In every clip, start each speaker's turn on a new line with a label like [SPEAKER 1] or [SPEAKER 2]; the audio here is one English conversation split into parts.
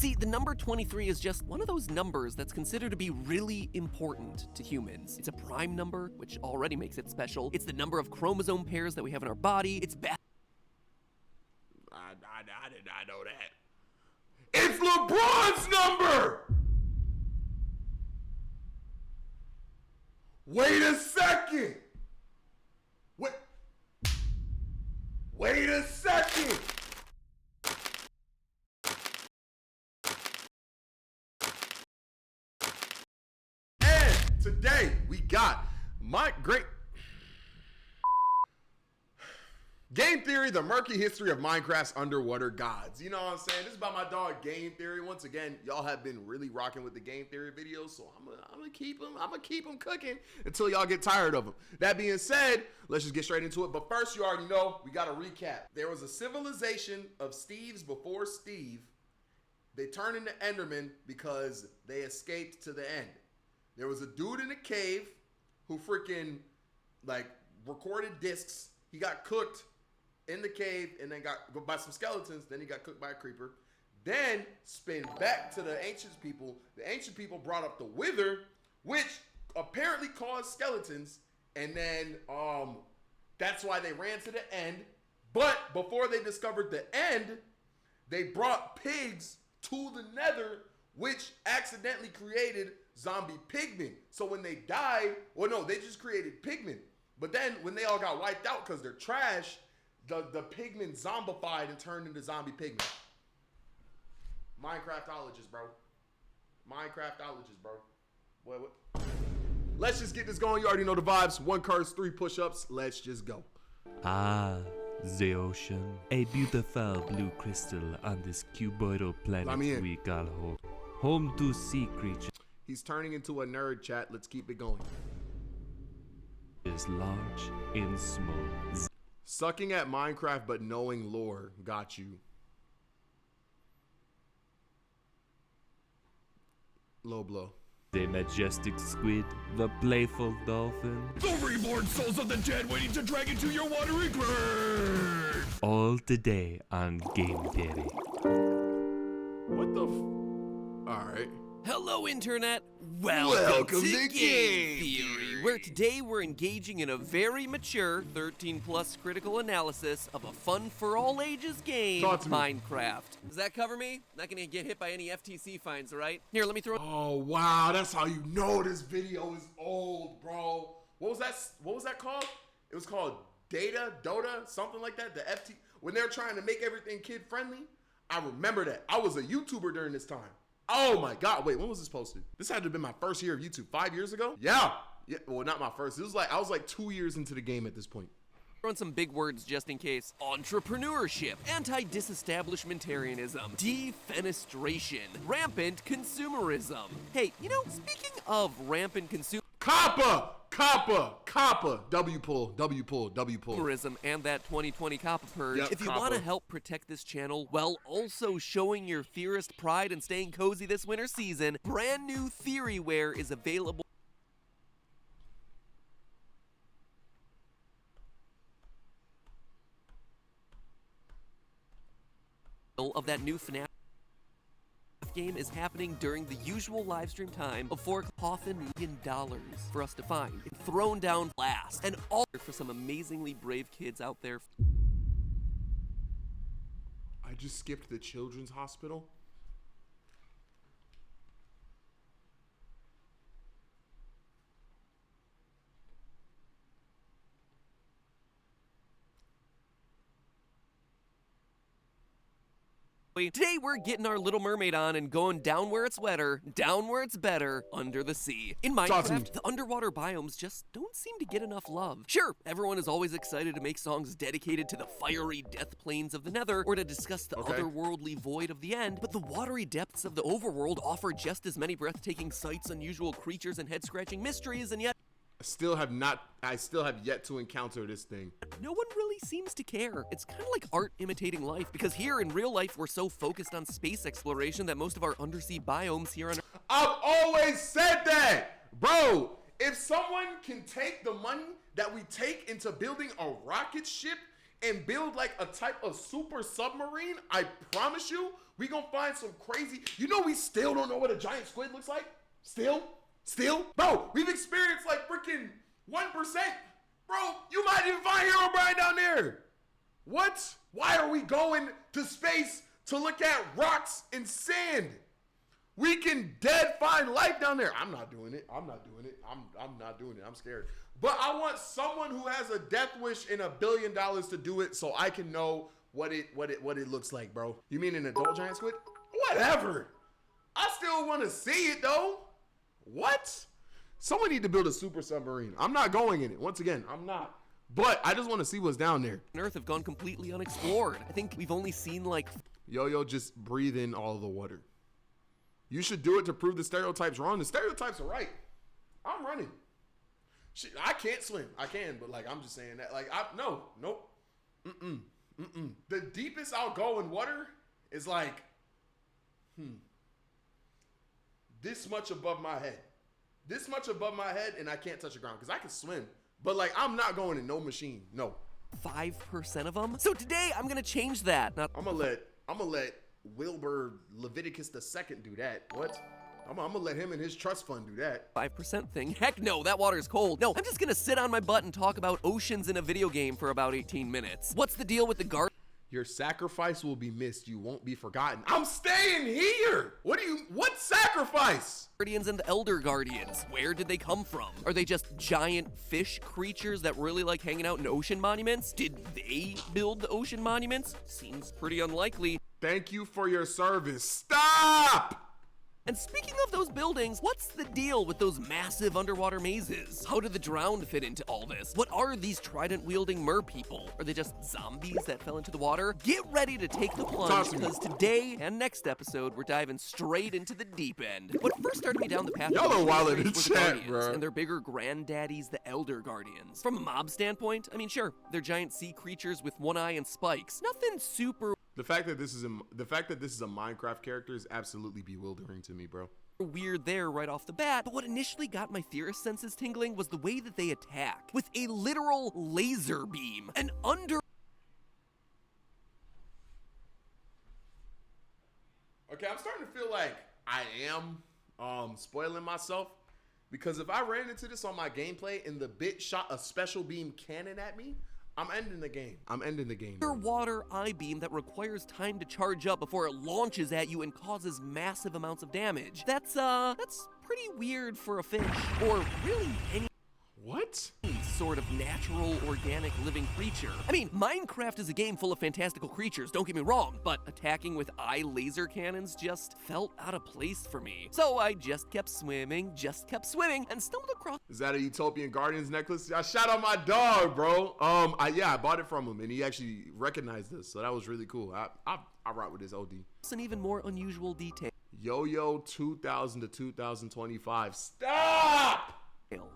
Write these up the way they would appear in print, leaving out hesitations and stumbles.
[SPEAKER 1] see, the number 23 is just one of those numbers that's considered to be really important to humans. It's a prime number, which already makes it special. It's the number of chromosome pairs that we have in our body. It's
[SPEAKER 2] I did not know that. It's LeBron's number! Wait a second! Wait a second! And today we got my great Game Theory, the murky history of Minecraft's underwater gods. You know what I'm saying? This is about my dog Game Theory. Once again, y'all have been really rocking with the Game Theory videos, so I'm gonna keep them cooking until y'all get tired of them. That being said, let's just get straight into it. But first, you already know, we gotta recap. There was a civilization of Steves before Steve. They turned into Endermen because they escaped to the end. There was a dude in a cave who freaking like recorded discs. He got cooked in the cave and then got by some skeletons. Then he got cooked by a creeper. Then spin back to the ancient people. The ancient people brought up the Wither, which apparently caused skeletons. And then that's why they ran to the end. But before they discovered the end, they brought pigs to the Nether, which accidentally created zombie pigmen. So when they died, well, no, they just created pigmen. But then when they all got wiped out because they're trash, the pigmen zombified and turned into zombie pigmen. Minecraftologist, bro. Minecraftologist, bro. What? Let's just get this going. You already know the vibes. 1 curse, 3 push-ups. Let's just go.
[SPEAKER 3] Ah, the ocean. A beautiful blue crystal on this cuboidal planet we call home. Home to sea creatures.
[SPEAKER 2] He's turning into a nerd, chat. Let's keep it going.
[SPEAKER 3] Is large and small.
[SPEAKER 2] Sucking at Minecraft but knowing lore got you. Low blow.
[SPEAKER 3] The majestic squid, the playful dolphin.
[SPEAKER 4] The reborn souls of the dead waiting to drag into your watery grave.
[SPEAKER 3] All today on Game Theory.
[SPEAKER 2] What the Alright.
[SPEAKER 1] Hello, Internet. Welcome to Game Theory, where today we're engaging in a very mature 13+ critical analysis of a fun for all ages game, Minecraft. Does that cover me? Not gonna get hit by any FTC fines, right? Here, let me throw.
[SPEAKER 2] Oh wow, that's how you know this video is old, bro. What was that called? It was called Dota, something like that. The FT when they're trying to make everything kid friendly. I remember that. I was a YouTuber during this time. Oh my God, wait, when was this posted? This had to have been my first year of YouTube, 5 years ago? Yeah, well, not my first. I was like 2 years into the game at this point.
[SPEAKER 1] Throwing some big words just in case. Entrepreneurship, anti-disestablishmentarianism, defenestration, rampant consumerism. Hey, you know, speaking of rampant
[SPEAKER 2] Coppa, W pull.
[SPEAKER 1] Consumerism and that 2020 Coppa purge.
[SPEAKER 2] Yep,
[SPEAKER 1] if you want to help protect this channel while also showing your theorist pride and staying cozy this winter season, brand new Theoryware is available. Of that new FNAF game is happening during the usual live stream time of $4 million for us to find and thrown down last, and all for some amazingly brave kids out there.
[SPEAKER 2] I just skipped the children's hospital.
[SPEAKER 1] Today we're getting our Little Mermaid on and going down where it's wetter, down where it's better, under the sea. In Minecraft, the underwater biomes just don't seem to get enough love. Sure, everyone is always excited to make songs dedicated to the fiery death plains of the Nether or to discuss the otherworldly void of the end, but the watery depths of the overworld offer just as many breathtaking sights, unusual creatures, and head-scratching mysteries, and yet
[SPEAKER 2] I still have yet to encounter this thing.
[SPEAKER 1] No one really seems to care. It's kind of like art imitating life, because here in real life, we're so focused on space exploration that most of our undersea biomes here on Earth.
[SPEAKER 2] I've always said that! Bro, if someone can take the money that we take into building a rocket ship and build like a type of super submarine, I promise you, We gonna find some crazy, you know, we still don't know what a giant squid looks like? Still? Bro, we've experienced like freaking 1%. Bro, you might even find Herobrine down there. What? Why are we going to space to look at rocks and sand? We can dead find life down there. I'm not doing it. I'm not doing it. I'm scared. But I want someone who has a death wish and $1 billion to do it so I can know what it looks like, bro. You mean an adult giant squid? Whatever. I still want to see it though. What? Someone need to build a super submarine. I'm not going in it. Once again, I'm not. But I just want to see what's down there.
[SPEAKER 1] Earth have gone completely unexplored. I think we've only seen like...
[SPEAKER 2] Yo-Yo, just breathe in all the water. You should do it to prove the stereotypes wrong. The stereotypes are right. I'm running. Shit, I can't swim. I can, but like, I'm just saying that. Like, nope. The deepest I'll go in water is like, this much above my head. This much above my head, and I can't touch the ground because I can swim. But like, I'm not going in no machine. No.
[SPEAKER 1] 5% of them. So today I'm gonna change that.
[SPEAKER 2] I'm gonna let Wilbur Leviticus II do that. What? I'm gonna let him and his trust fund do that.
[SPEAKER 1] 5% thing? Heck no, that water's cold. No, I'm just gonna sit on my butt and talk about oceans in a video game for about 18 minutes. What's the deal with the
[SPEAKER 2] Your sacrifice will be missed. You won't be forgotten. I'm staying here. What sacrifice?
[SPEAKER 1] Guardians and the Elder Guardians? Where did they come from? Are they just giant fish creatures that really like hanging out in ocean monuments? Did they build the ocean monuments? Seems pretty unlikely.
[SPEAKER 2] Thank you for your service. Stop!
[SPEAKER 1] And speaking of those buildings, what's the deal with those massive underwater mazes? How do the drowned fit into all this? What are these trident-wielding mer people? Are they just zombies that fell into the water? Get ready to take the plunge, because today and next episode, we're diving straight into the deep end. What first started me down the path
[SPEAKER 2] y'all are wild in the
[SPEAKER 1] were the
[SPEAKER 2] chat,
[SPEAKER 1] Guardians,
[SPEAKER 2] bro.
[SPEAKER 1] and their bigger granddaddies, the Elder Guardians. From a mob standpoint, I mean, sure, they're giant sea creatures with one eye and spikes. Nothing super
[SPEAKER 2] The fact that this is a Minecraft character is absolutely bewildering to me, bro.
[SPEAKER 1] weird there right off the bat, but what initially got my theorist senses tingling was the way that they attack. With a literal laser beam. An
[SPEAKER 2] Okay, I'm starting to feel like I am spoiling myself, because if I ran into this on my gameplay and the bit shot a special beam cannon at me, I'm ending the game.
[SPEAKER 1] underwater eye beam that requires time to charge up before it launches at you and causes massive amounts of damage. That's pretty weird for a fish, or really any
[SPEAKER 2] What?
[SPEAKER 1] sort of natural, organic, living creature. I mean, Minecraft is a game full of fantastical creatures, don't get me wrong, but attacking with eye laser cannons just felt out of place for me. So I just kept swimming, and stumbled across...
[SPEAKER 2] Is that a Utopian Guardians necklace? I shout out my dog, bro. I bought it from him, and he actually recognized this, so that was really cool. I rock with this OD.
[SPEAKER 1] an even more unusual detail.
[SPEAKER 2] Yo-Yo 2000 to 2025. Stop!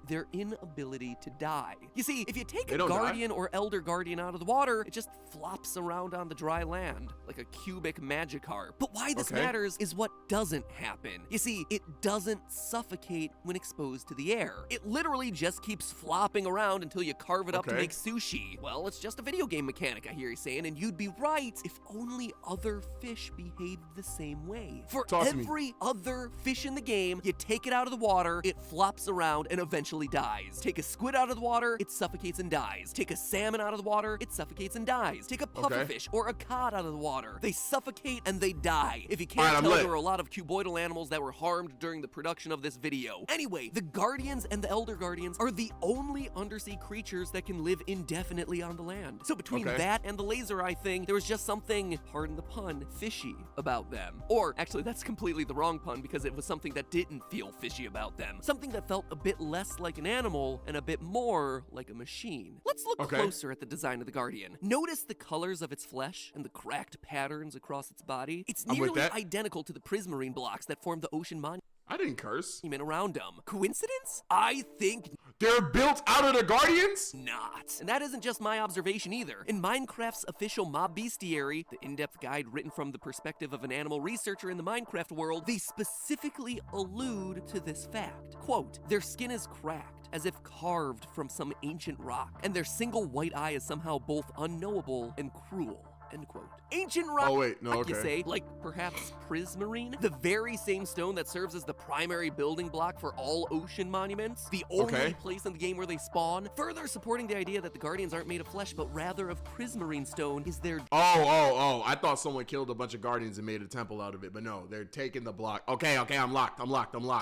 [SPEAKER 1] Their inability to die. You see, if you take
[SPEAKER 2] They
[SPEAKER 1] a
[SPEAKER 2] don't
[SPEAKER 1] Guardian or Elder Guardian out of the water, it just flops around on the dry land, like a cubic Magikarp. But why this matters is what doesn't happen. You see, it doesn't suffocate when exposed to the air. It literally just keeps flopping around until you carve it up to make sushi. Well, it's just a video game mechanic, I hear you saying, and you'd be right if only other fish behaved the same way. For every other fish in the game, you take it out of the water, it flops around, and eventually dies. Take a squid out of the water, it suffocates and dies. Take a salmon out of the water, it suffocates and dies. Take a pufferfish or a cod out of the water, they suffocate and they die. If you can't tell, there were a lot of cuboidal animals that were harmed during the production of this video. Anyway, the Guardians and the Elder Guardians are the only undersea creatures that can live indefinitely on the land. So between that and the laser eye thing, there was just something, pardon the pun, fishy about them. Or actually, that's completely the wrong pun, because it was something that didn't feel fishy about them. Something that felt a bit less like an animal and a bit more like a machine. Let's look closer at the design of the Guardian. Notice the colors of its flesh and the cracked patterns across its body. It's nearly identical to the Prismarine blocks that form the ocean monument.
[SPEAKER 2] I didn't curse.
[SPEAKER 1] Around them. Coincidence? I think
[SPEAKER 2] they're built out of the Guardians?
[SPEAKER 1] not. And that isn't just my observation either. In Minecraft's official mob bestiary, the in-depth guide written from the perspective of an animal researcher in the Minecraft world, they specifically allude to this fact. Quote, their skin is cracked, as if carved from some ancient rock, and their single white eye is somehow both unknowable and cruel. End quote. Ancient rock,
[SPEAKER 2] Oh, wait, no,
[SPEAKER 1] you
[SPEAKER 2] okay.
[SPEAKER 1] say, like perhaps Prismarine, the very same stone that serves as the primary building block for all ocean monuments, the only place in the game where they spawn, further supporting the idea that the Guardians aren't made of flesh, but rather of Prismarine stone is their
[SPEAKER 2] I thought someone killed a bunch of Guardians and made a temple out of it, but no, they're taking the block. Okay, I'm locked.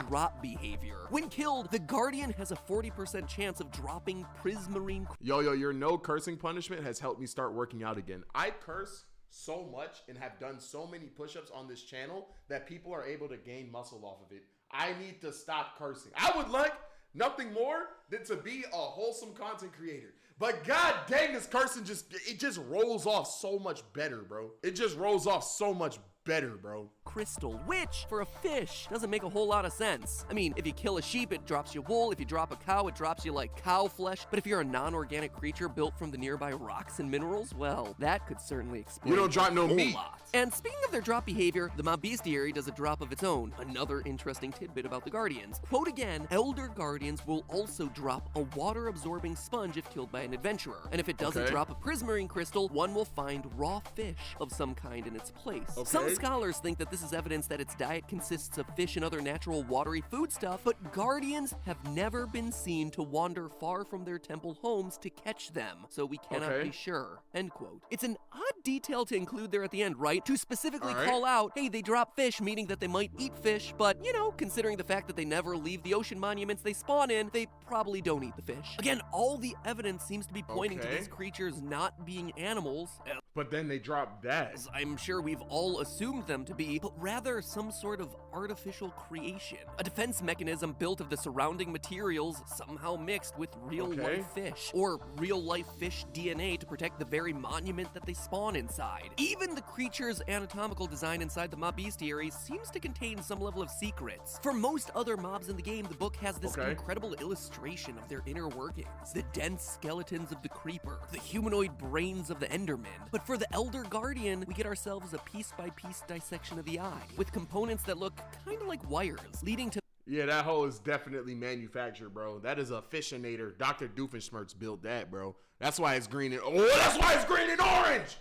[SPEAKER 1] drop behavior. When killed, the Guardian has a 40% chance of dropping Prismarine.
[SPEAKER 2] Yo, your no cursing punishment has helped me start working out again. I curse so much and have done so many push-ups on this channel that people are able to gain muscle off of it. I need to stop cursing. I would like nothing more than to be a wholesome content creator. But god dang, this cursing just rolls off so much better, bro. It just rolls off so much better, bro.
[SPEAKER 1] Crystal, which, for a fish, doesn't make a whole lot of sense. I mean, if you kill a sheep, it drops you wool. If you drop a cow, it drops you, like, cow flesh. But if you're a non-organic creature built from the nearby rocks and minerals, well, that could certainly explain
[SPEAKER 2] You don't drop no
[SPEAKER 1] a whole
[SPEAKER 2] meat.
[SPEAKER 1] lot. And speaking of their drop behavior, the mob bestiary does a drop of its own. Another interesting tidbit about the Guardians. Quote again, Elder Guardians will also drop a water-absorbing sponge if killed by an adventurer. And if it doesn't drop a Prismarine crystal, one will find raw fish of some kind in its place. Some scholars think that this is evidence that its diet consists of fish and other natural watery foodstuff, but Guardians have never been seen to wander far from their temple homes to catch them, so we cannot be sure. End quote. It's an odd detail to include there at the end, right? To specifically call out, hey, they drop fish, meaning that they might eat fish, but, you know, considering the fact that they never leave the ocean monuments they spawn in, they probably don't eat the fish. Again, all the evidence seems to be pointing to these creatures not being animals.
[SPEAKER 2] But then they drop that.
[SPEAKER 1] As I'm sure we've all assumed them to be, but rather some sort of artificial creation. A defense mechanism built of the surrounding materials somehow mixed with real-life fish, or real-life fish DNA to protect the very monument that they spawn inside. Even the creature's anatomical design inside the mob bestiary seems to contain some level of secrets. For most other mobs in the game, the book has this incredible illustration of their inner workings. The dense skeletons of the creeper, the humanoid brains of the Enderman. But for the Elder Guardian, we get ourselves a piece-by-piece dissection of the eye, with components that look kind of like wires, leading to
[SPEAKER 2] Yeah, that hole is definitely manufactured, bro. That is a fishinator. Dr. Doofenshmirtz built that, bro. That's why it's green and that's why it's green and orange.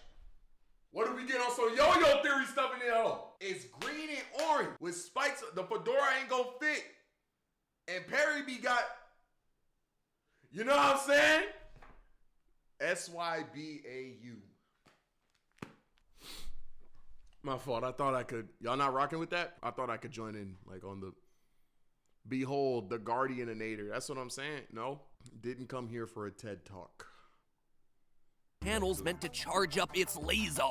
[SPEAKER 2] What do we get on some Yoyo theory stuff in there? It's green and orange with spikes. The fedora ain't gonna fit. And Perry B got, you know what I'm saying? SYBAU. My fault. I thought I could. Y'all not rocking with that? I thought I could join in, like, on the Behold the Guardianator. That's what I'm saying. No, didn't come here for a TED Talk.
[SPEAKER 1] panels meant to charge up its laser.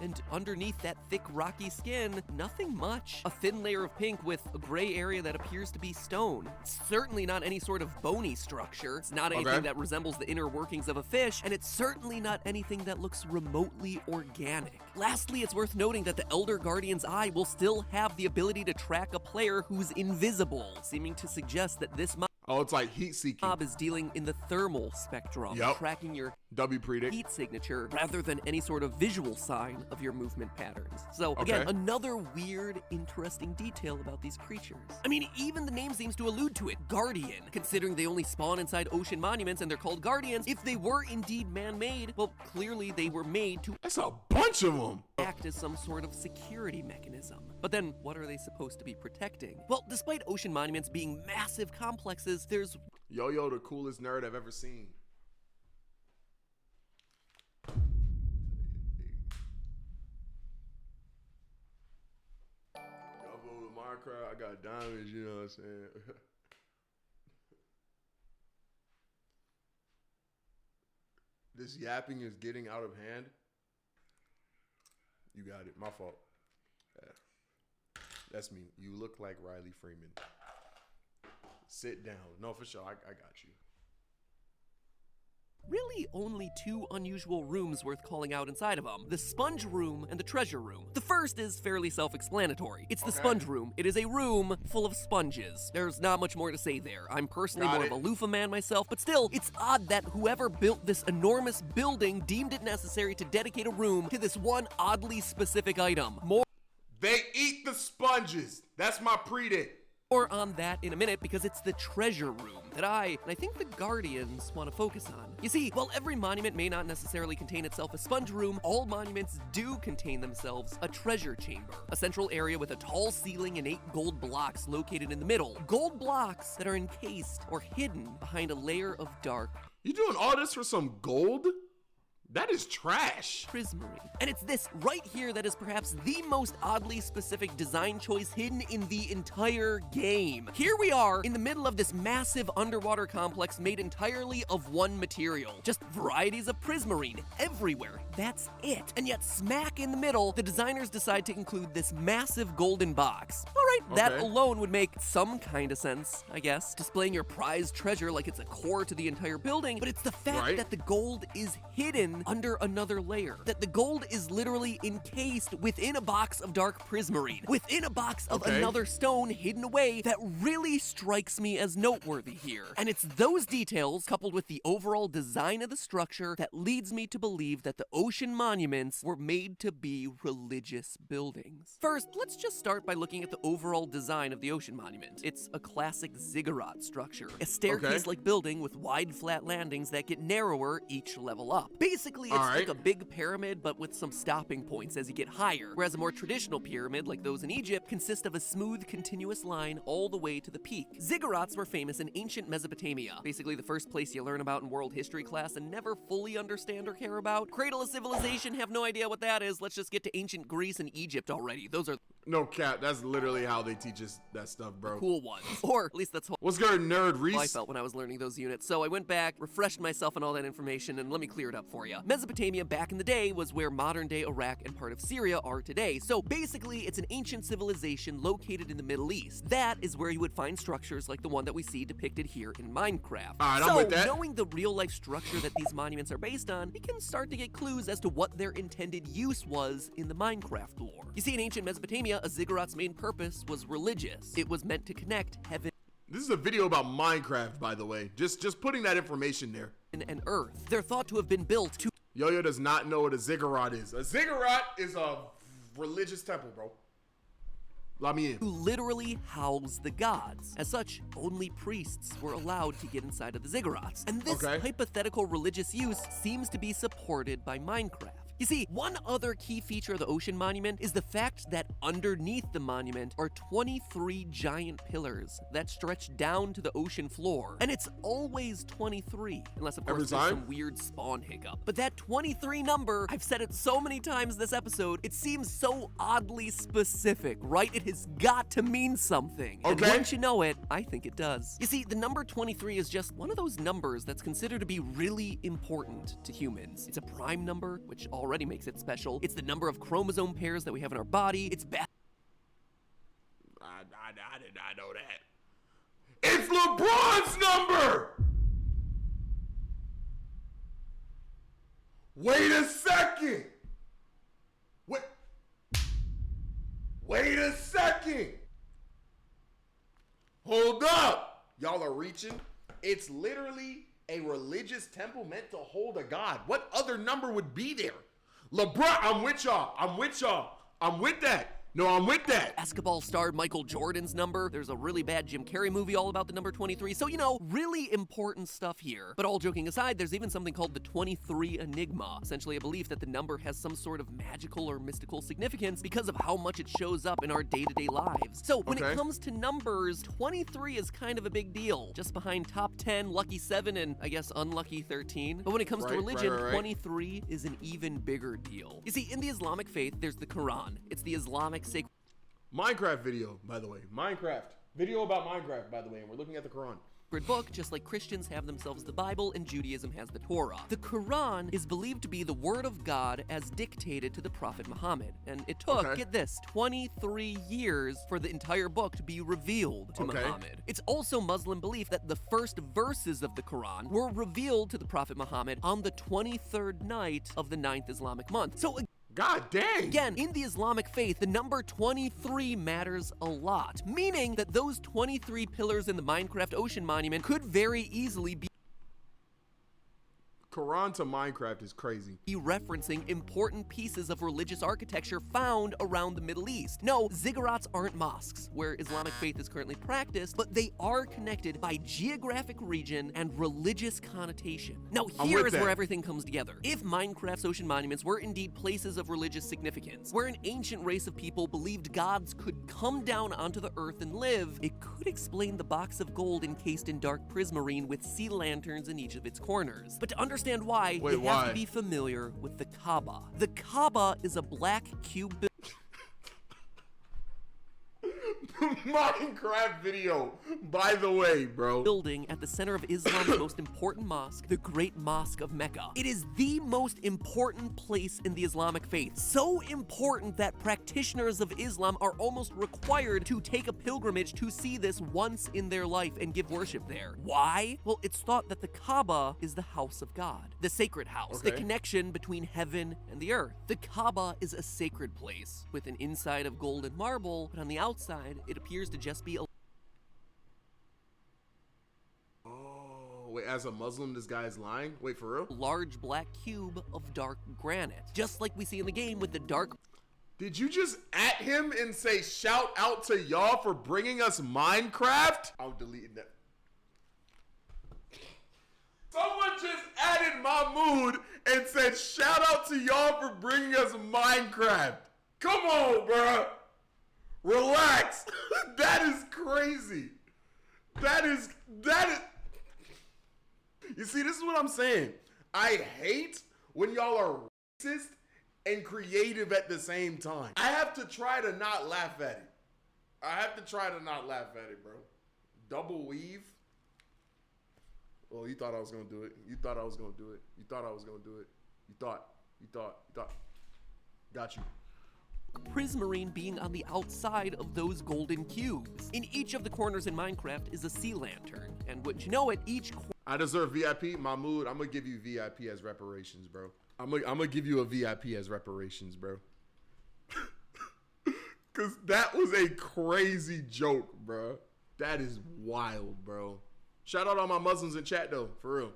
[SPEAKER 1] And underneath that thick, rocky skin, nothing much. A thin layer of pink with a gray area that appears to be stone. It's certainly not any sort of bony structure. It's not anything that resembles the inner workings of a fish, and it's certainly not anything that looks remotely organic. Lastly, it's worth noting that the Elder Guardian's eye will still have the ability to track a player who's invisible, seeming to suggest that this
[SPEAKER 2] it's like heat seeking.
[SPEAKER 1] mob is dealing in the thermal spectrum, tracking your heat signature rather than any sort of visual sign of your movement patterns. So again, another weird, interesting detail about these creatures. I mean, even the name seems to allude to it, Guardian. Considering they only spawn inside ocean monuments and they're called Guardians, if they were indeed man-made, well, clearly they were made to
[SPEAKER 2] That's a bunch of them.
[SPEAKER 1] act as some sort of security mechanism. But then, what are they supposed to be protecting? Well, despite ocean monuments being massive complexes, there's
[SPEAKER 2] Yoyo, the coolest nerd I've ever seen. Y'all vote with Minecraft, I got diamonds, you know what I'm saying? This yapping is getting out of hand. You got it, my fault. That's me. You look like Riley Freeman. Sit down. No, for sure. I got you.
[SPEAKER 1] really only two unusual rooms worth calling out inside of them: the sponge room and the treasure room. The first is fairly self-explanatory. It's the sponge room. It is a room full of sponges. There's not much more to say there. I'm personally more of a loofah man myself, but still, it's odd that whoever built this enormous building deemed it necessary to dedicate a room to this one oddly specific item.
[SPEAKER 2] They eat the sponges. That's my predate.
[SPEAKER 1] More on that in a minute because it's the treasure room that I think the Guardians want to focus on. You see, while every monument may not necessarily contain itself a sponge room, all monuments do contain themselves a treasure chamber, a central area with a tall ceiling and 8 gold blocks located in the middle. Gold blocks that are encased or hidden behind a layer of dark.
[SPEAKER 2] You doing all this for some gold? That is trash.
[SPEAKER 1] Prismarine. And it's this right here that is perhaps the most oddly specific design choice hidden in the entire game. Here we are in the middle of this massive underwater complex made entirely of one material. Just varieties of prismarine everywhere. That's it. And yet smack in the middle, the designers decide to include this massive golden box. All right, that alone would make some kind of sense, I guess. Displaying your prized treasure like it's a core to the entire building, but it's the fact that the gold is hidden under another layer. That the gold is literally encased within a box of dark prismarine, within a box of another stone hidden away, that really strikes me as noteworthy here. And it's those details, coupled with the overall design of the structure, that leads me to believe that the ocean monuments were made to be religious buildings. First, let's just start by looking at the overall design of the ocean monument. It's a classic ziggurat structure, a staircase-like building with wide flat landings that get narrower each level up. Basically, it's like a big pyramid, but with some stopping points as you get higher, whereas a more traditional pyramid, like those in Egypt, consist of a smooth, continuous line all the way to the peak. Ziggurats were famous in ancient Mesopotamia, basically the first place you learn about in world history class and never fully understand or care about. Cradle of civilization, have no idea what that is. Let's just get to ancient Greece and Egypt already. Those are
[SPEAKER 2] no cap. That's literally how they teach us that stuff, bro.
[SPEAKER 1] Cool ones. Or at least that's
[SPEAKER 2] what's good, nerd Reese?
[SPEAKER 1] I felt when I was learning those units. So I went back, refreshed myself on all that information, and let me clear it up for you. Mesopotamia back in the day was where modern-day Iraq and part of Syria are today. So basically, it's an ancient civilization located in the Middle East. That is where you would find structures like the one that we see depicted here in Minecraft.
[SPEAKER 2] I'm with that.
[SPEAKER 1] Knowing the real-life structure that these monuments are based on, we can start to get clues as to what their intended use was in the Minecraft lore. You see, in ancient Mesopotamia, a ziggurat's main purpose was religious. It was meant to connect heaven.
[SPEAKER 2] This is a video about Minecraft, by the way. Just putting that information there.
[SPEAKER 1] And earth. They're thought to have been built to...
[SPEAKER 2] Yoyo does not know what a ziggurat is. A ziggurat is a religious temple, bro. Let me in.
[SPEAKER 1] To literally house the gods. As such, only priests were allowed to get inside of the ziggurats. And this hypothetical religious use seems to be supported by Minecraft. You see, one other key feature of the ocean monument is the fact that underneath the monument are 23 giant pillars that stretch down to the ocean floor. And it's always 23, unless of course there's some weird spawn hiccup. But that 23 number, I've said it so many times this episode, it seems so oddly specific, right? It has got to mean something. And once you know it, I think it does. You see, the number 23 is just one of those numbers that's considered to be really important to humans. It's a prime number, which already makes it special. It's the number of chromosome pairs that we have in our body. It's
[SPEAKER 2] I did not know that. It's LeBron's number! Wait a second! Wait a second! Hold up! Y'all are reaching. It's literally a religious temple meant to hold a god. What other number would be there? LeBron, I'm with y'all. I'm with y'all. I'm with that. No, I'm with that.
[SPEAKER 1] Basketball star Michael Jordan's number. There's a really bad Jim Carrey movie all about the number 23. So, you know, really important stuff here. But all joking aside, there's even something called the 23 Enigma. Essentially a belief that the number has some sort of magical or mystical significance because of how much it shows up in our day-to-day lives. So when it comes to numbers, 23 is kind of a big deal. Just behind top 10, lucky 7, and I guess unlucky 13. But when it comes to religion, 23 is an even bigger deal. You see, in the Islamic faith, there's the Quran. It's the Islamic sacred
[SPEAKER 2] Minecraft video, by the way. Minecraft. Video about Minecraft, by the way, and we're looking at the Quran.
[SPEAKER 1] Book, just like Christians have themselves the Bible and Judaism has the Torah. The Quran is believed to be the word of God as dictated to the Prophet Muhammad. And it took, get this, 23 years for the entire book to be revealed to Muhammad. It's also Muslim belief that the first verses of the Quran were revealed to the Prophet Muhammad on the 23rd night of the 9th Islamic month. So
[SPEAKER 2] God dang!
[SPEAKER 1] Again, in the Islamic faith, the number 23 matters a lot, meaning that those 23 pillars in the Minecraft Ocean Monument could very easily be
[SPEAKER 2] Quran to Minecraft is crazy.
[SPEAKER 1] Be referencing important pieces of religious architecture found around the Middle East. No, ziggurats aren't mosques, where Islamic faith is currently practiced, but they are connected by geographic region and religious connotation. Now, here is where everything comes together. If Minecraft's ocean monuments were indeed places of religious significance, where an ancient race of people believed gods could come down onto the earth and live, it could explain the box of gold encased in dark prismarine with sea lanterns in each of its corners. But to understand why, you have to be familiar with the Kaaba. The Kaaba is a black cube
[SPEAKER 2] Minecraft video, by the way, bro.
[SPEAKER 1] Building at the center of Islam's most important mosque, the Great Mosque of Mecca. It is the most important place in the Islamic faith. So important that practitioners of Islam are almost required to take a pilgrimage to see this once in their life and give worship there. Why? Well, it's thought that the Kaaba is the house of God, the sacred house, the connection between heaven and the earth. The Kaaba is a sacred place with an inside of gold and marble, but on the outside, it appears to just be a...
[SPEAKER 2] Oh, wait, as a Muslim, this guy is lying? Wait, for real?
[SPEAKER 1] large black cube of dark granite, just like we see in the game with the dark...
[SPEAKER 2] Did you just at him and say, shout out to y'all for bringing us Minecraft? I'm deleting that. Someone just added Mahmoud and said, shout out to y'all for bringing us Minecraft. Come on, bruh. Relax. That is crazy. That is. You see, this is what I'm saying. I hate when y'all are racist and creative at the same time. I have to try to not laugh at it. Bro. Double weave. Oh, you thought I was gonna do it. You thought. Got you.
[SPEAKER 1] Prismarine being on the outside of those golden cubes. In each of the corners in Minecraft is a sea lantern, and wouldn't you know it, each
[SPEAKER 2] I deserve VIP. Mahmoud, I'm gonna give you VIP as reparations, bro. I'm gonna give you a VIP as reparations, bro. Cause that was a crazy joke, bro. That is wild, bro. Shout out all my Muslims in chat though, for real.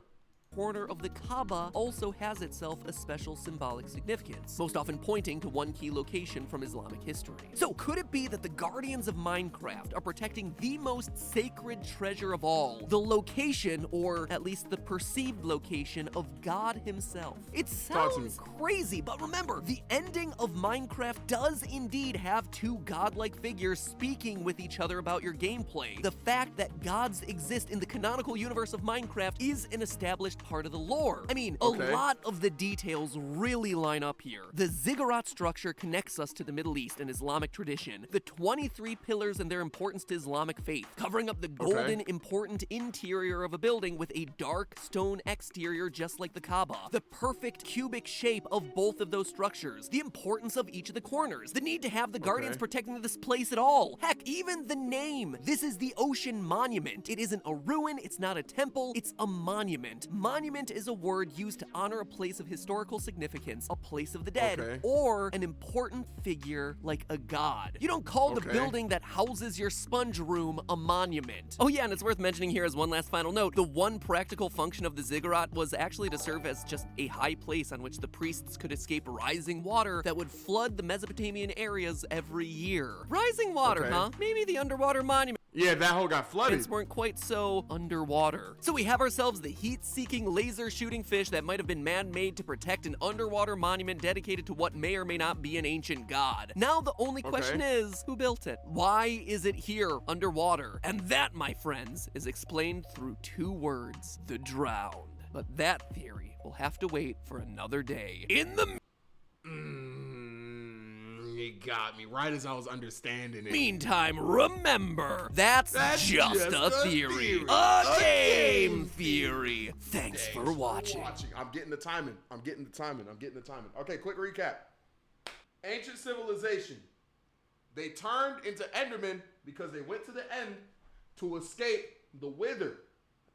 [SPEAKER 1] corner of the Kaaba also has itself a special symbolic significance, most often pointing to one key location from Islamic history. So could it be that the guardians of Minecraft are protecting the most sacred treasure of all, the location, or at least the perceived location, of God himself? It sounds crazy, but remember, the ending of Minecraft does indeed have two godlike figures speaking with each other about your gameplay. The fact that gods exist in the canonical universe of Minecraft is an established part of the lore. I mean, a lot of the details really line up here. The Ziggurat structure connects us to the Middle East and Islamic tradition. The 23 pillars and their importance to Islamic faith, covering up the golden, important interior of a building with a dark stone exterior just like the Kaaba. The perfect cubic shape of both of those structures. The importance of each of the corners. The need to have the guardians protecting this place at all. Heck, even the name. This is the Ocean Monument. It isn't a ruin, it's not a temple, it's a monument. Monument is a word used to honor a place of historical significance, a place of the dead, or an important figure like a god. You don't call the building that houses your sponge room a monument. Oh yeah, and it's worth mentioning here as one last final note, the one practical function of the Ziggurat was actually to serve as just a high place on which the priests could escape rising water that would flood the Mesopotamian areas every year. Rising water, huh? Maybe the underwater monument.
[SPEAKER 2] Yeah, that hole got flooded.
[SPEAKER 1] Things weren't quite so underwater. So we have ourselves the heat-seeking laser-shooting fish that might have been man-made to protect an underwater monument dedicated to what may or may not be an ancient god. Now the only question is, who built it? Why is it here underwater? And that, my friends, is explained through two words: the drowned. But that theory will have to wait for another day. In the
[SPEAKER 2] You got me right as I was understanding it.
[SPEAKER 1] meantime, remember, that's just a theory. A game theory. Thanks for watching.
[SPEAKER 2] I'm getting the timing. Okay, quick recap. Ancient civilization. They turned into Endermen because they went to the end to escape the Wither.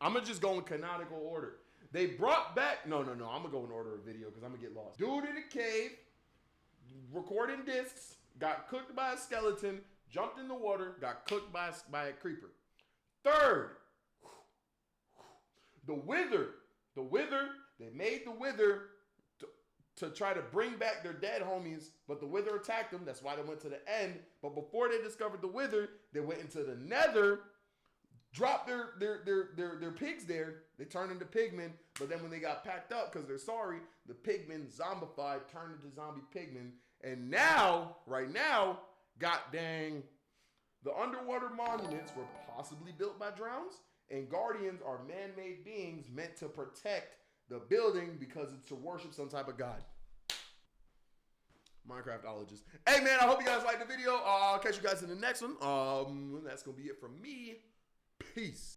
[SPEAKER 2] I'm going to just go in canonical order. They brought back... No. I'm going to go in order of video because I'm going to get lost. Dude in a cave, recording discs, got cooked by a skeleton, jumped in the water, got cooked by a creeper. Third, the Wither The Wither, they made the Wither to try to bring back their dead homies, but the Wither attacked them. That's why they went to the end. But before they discovered the Wither, they went into the Nether, dropped their pigs there. They turned into pigmen, but then when they got packed up because they're sorry, the pigmen zombified, turned into zombie pigmen. And now, right now, god dang, the underwater monuments were possibly built by drowns, and guardians are man-made beings meant to protect the building because it's to worship some type of god. Minecraftologist. Hey man, I hope you guys liked the video. I'll catch you guys in the next one. That's gonna be it from me. Peace.